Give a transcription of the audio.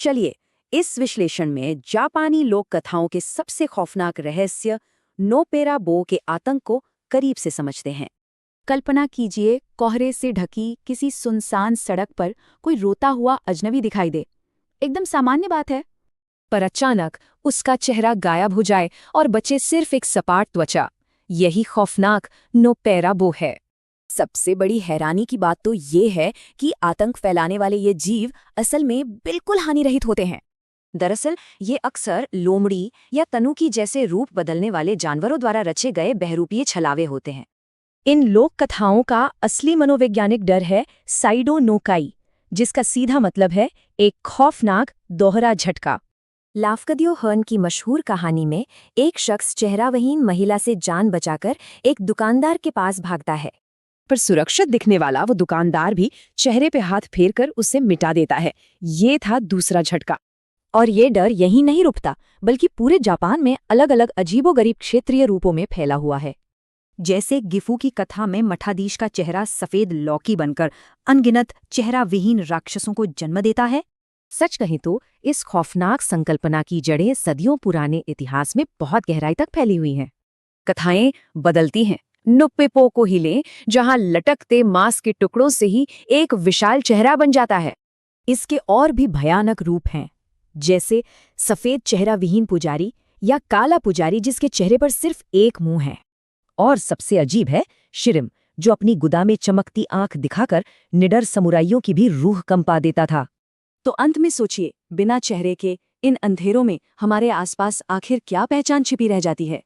चलिए, इस विश्लेषण में जापानी लोक कथाओं के सबसे खौफनाक रहस्य नोपेरा बो के आतंक को करीब से समझते हैं। कल्पना कीजिए, कोहरे से ढकी किसी सुनसान सड़क पर कोई रोता हुआ अजनबी दिखाई दे। एकदम सामान्य बात है। पर अचानक उसका चेहरा गायब हो जाए और बचे सिर्फ एक सपाट त्वचा। यही खौफनाक नोपेरा बो है। सबसे बड़ी हैरानी की बात तो ये है कि आतंक फैलाने वाले ये जीव असल में बिल्कुल हानिरहित होते हैं। दरअसल ये अक्सर लोमड़ी या तनुकी जैसे रूप बदलने वाले जानवरों द्वारा रचे गए बहरूपीय छलावे होते हैं। इन लोक कथाओं का असली मनोवैज्ञानिक डर है साइडो नोकाई, जिसका सीधा मतलब है एक खौफनाक दोहरा झटका। लाफ्कदियो हर्न की मशहूर कहानी में एक शख्स चेहराविहीन महिला से जान बचाकर एक दुकानदार के पास भागता है, पर सुरक्षित दिखने वाला वो दुकानदार भी चेहरे पे हाथ फेरकर उसे मिटा देता है। ये था दूसरा झटका। और ये डर यहीं नहीं रुकता, बल्कि पूरे जापान में अलग अलग अजीबोगरीब क्षेत्रीय रूपों में फैला हुआ है। जैसे गिफू की कथा में मठाधीश का चेहरा सफेद लौकी बनकर अनगिनत चेहरा विहीन राक्षसों को जन्म देता है। सच कहें तो इस खौफनाक संकल्पना की जड़ें सदियों पुराने इतिहास में बहुत गहराई तक फैली हुई हैं। कथाएं बदलती हैं। नुप्पेपो को ही लें, जहां लटकते मांस के टुकड़ों से ही एक विशाल चेहरा बन जाता है। इसके और भी भयानक रूप हैं, जैसे सफेद चेहरा विहीन पुजारी या काला पुजारी जिसके चेहरे पर सिर्फ एक मुंह है। और सबसे अजीब है शिरिम, जो अपनी गुदा में चमकती आंख दिखाकर निडर समुराइयों की भी रूह कंपा देता था। तो अंत में सोचिए, बिना चेहरे के इन अंधेरों में हमारे आसपास आखिर क्या पहचान छिपी रह जाती है।